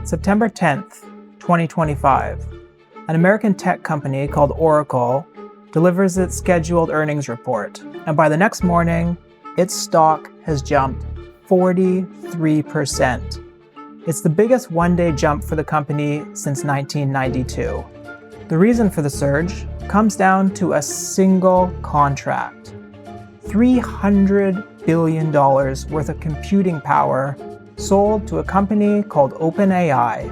September 10th, 2025, an American tech company called Oracle delivers its scheduled earnings report, and by the next morning, its stock has jumped 43%. It's the biggest one-day jump for the company since 1992. The reason for the surge comes down to a single contract. $300 billion worth of computing power sold to a company called OpenAI,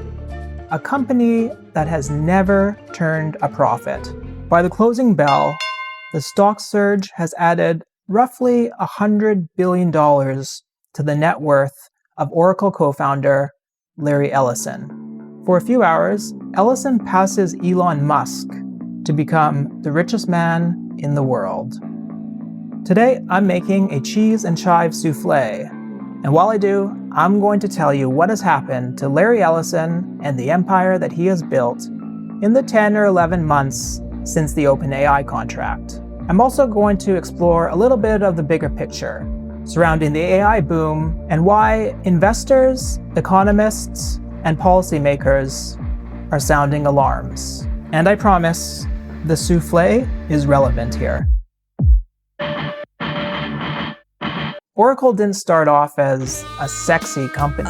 a company that has never turned a profit. By the closing bell, the stock surge has added roughly $100 billion to the net worth of Oracle co-founder Larry Ellison. For a few hours, Ellison passes Elon Musk to become the richest man in the world. Today, I'm making a cheese and chive souffle, and while I do, I'm going to tell you what has happened to Larry Ellison and the empire that he has built in the 10 or 11 months since the OpenAI contract. I'm also going to explore a little bit of the bigger picture surrounding the AI boom and why investors, economists, and policymakers are sounding alarms. And I promise, the souffle is relevant here. Oracle didn't start off as a sexy company.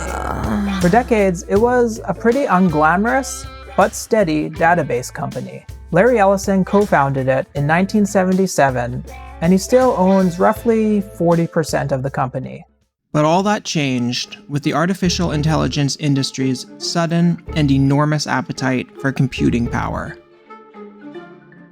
For decades, it was a pretty unglamorous but steady database company. Larry Ellison co-founded it in 1977, and he still owns roughly 40% of the company. But all that changed with the artificial intelligence industry's sudden and enormous appetite for computing power.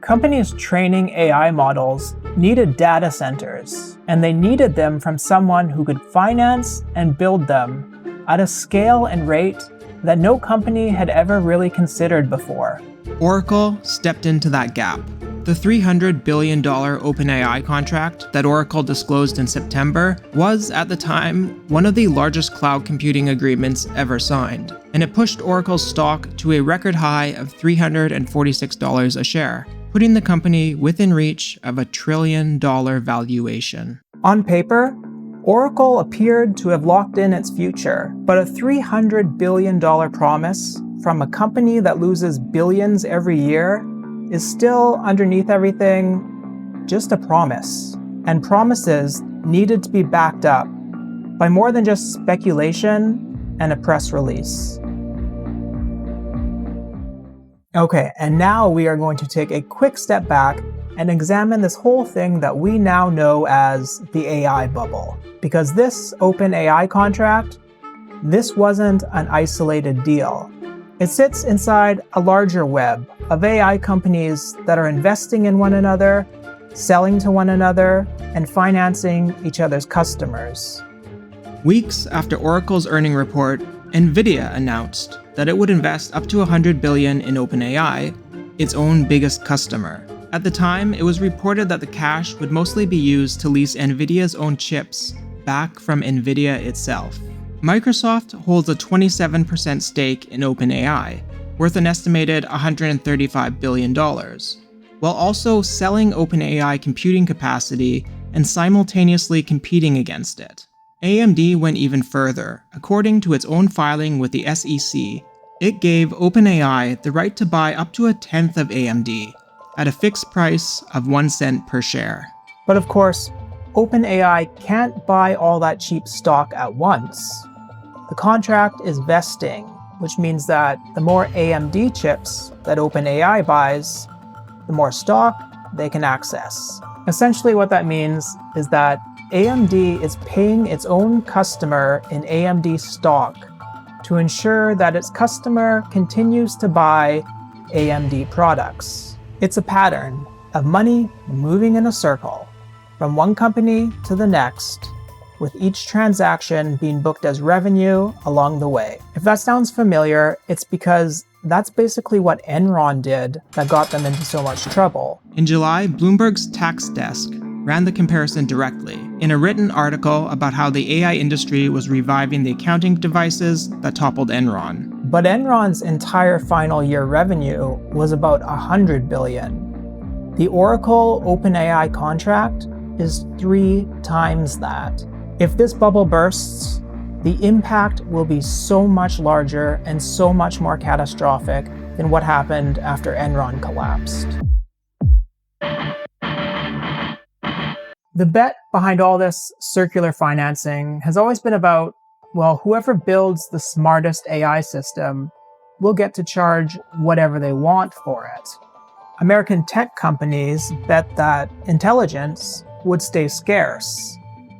Companies training AI models needed data centers, and they needed them from someone who could finance and build them at a scale and rate that no company had ever really considered before. Oracle stepped into that gap. The $300 billion OpenAI contract that Oracle disclosed in September was, at the time, one of the largest cloud computing agreements ever signed, and it pushed Oracle's stock to a record high of $346 a share, putting the company within reach of a $1 trillion valuation. On paper, Oracle appeared to have locked in its future, but a $300 billion promise from a company that loses billions every year is still, underneath everything, just a promise. And promises needed to be backed up by more than just speculation and a press release. Okay, and now we are going to take a quick step back and examine this whole thing that we now know as the AI bubble. Because this OpenAI contract, this wasn't an isolated deal. It sits inside a larger web of AI companies that are investing in one another, selling to one another, and financing each other's customers. Weeks after Oracle's earnings report, NVIDIA announced that it would invest up to $100 billion in OpenAI, its own biggest customer. At the time, it was reported that the cash would mostly be used to lease NVIDIA's own chips back from NVIDIA itself. Microsoft holds a 27% stake in OpenAI, worth an estimated $135 billion, while also selling OpenAI computing capacity and simultaneously competing against it. AMD went even further. According to its own filing with the SEC, it gave OpenAI the right to buy up to a tenth of AMD at a fixed price of 1 cent per share. But of course, OpenAI can't buy all that cheap stock at once. The contract is vesting, which means that the more AMD chips that OpenAI buys, the more stock they can access. Essentially what that means is that AMD is paying its own customer in AMD stock to ensure that its customer continues to buy AMD products. It's a pattern of money moving in a circle from one company to the next, with each transaction being booked as revenue along the way. If that sounds familiar, it's because that's basically what Enron did that got them into so much trouble. In July, Bloomberg's tax desk ran the comparison directly in a written article about how the AI industry was reviving the accounting devices that toppled Enron. But Enron's entire final year revenue was about $100 billion. The Oracle OpenAI contract is 3 times that. If this bubble bursts, the impact will be so much larger and so much more catastrophic than what happened after Enron collapsed. The bet behind all this circular financing has always been about, well, whoever builds the smartest AI system will get to charge whatever they want for it. American tech companies bet that intelligence would stay scarce,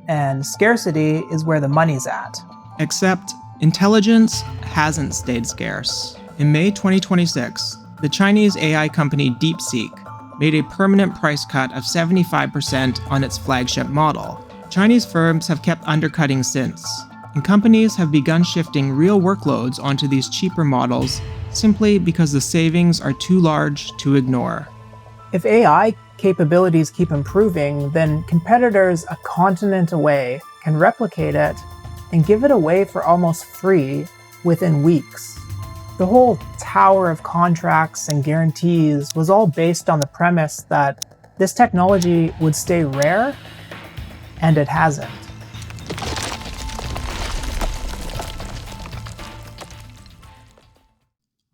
and scarcity is where the money's at. Except, intelligence hasn't stayed scarce. In May 2026, the Chinese AI company DeepSeek made a permanent price cut of 75% on its flagship model. Chinese firms have kept undercutting since, and companies have begun shifting real workloads onto these cheaper models simply because the savings are too large to ignore. If AI capabilities keep improving, then competitors a continent away can replicate it and give it away for almost free within weeks. The whole tower of contracts and guarantees was all based on the premise that this technology would stay rare, and it hasn't.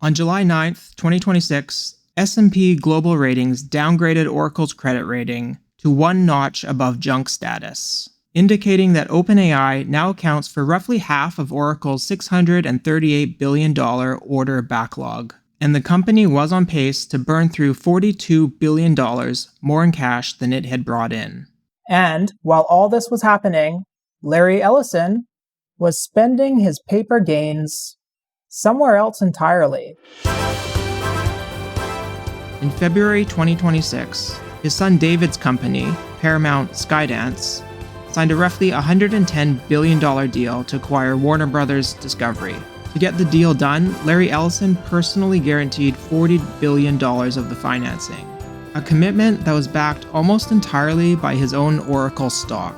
On July 9th, 2026, S&P Global Ratings downgraded Oracle's credit rating to one notch above junk status, indicating that OpenAI now accounts for roughly half of Oracle's $638 billion order backlog, and the company was on pace to burn through $42 billion more in cash than it had brought in. And while all this was happening, Larry Ellison was spending his paper gains somewhere else entirely. In February 2026, his son David's company, Paramount Skydance, signed a roughly $110 billion deal to acquire Warner Bros. Discovery. To get the deal done, Larry Ellison personally guaranteed $40 billion of the financing, a commitment that was backed almost entirely by his own Oracle stock.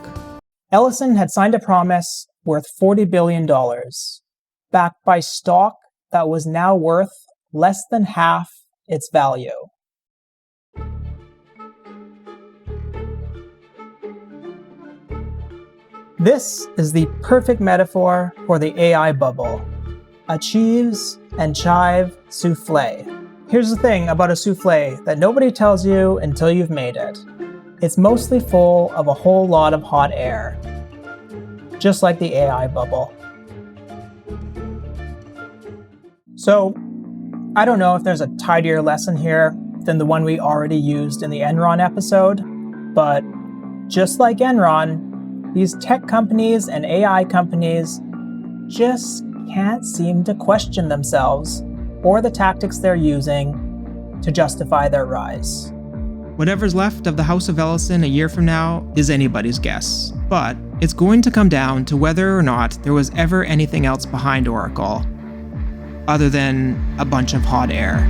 Ellison had signed a promise worth $40 billion, backed by stock that was now worth less than half its value. This is the perfect metaphor for the AI bubble, a chives and chive souffle. Here's the thing about a souffle that nobody tells you until you've made it. It's mostly full of a whole lot of hot air, just like the AI bubble. So, I don't know if there's a tidier lesson here than the one we already used in the Enron episode, but just like Enron, these tech companies and AI companies just can't seem to question themselves or the tactics they're using to justify their rise. Whatever's left of the House of Ellison a year from now is anybody's guess, but it's going to come down to whether or not there was ever anything else behind Oracle, other than a bunch of hot air.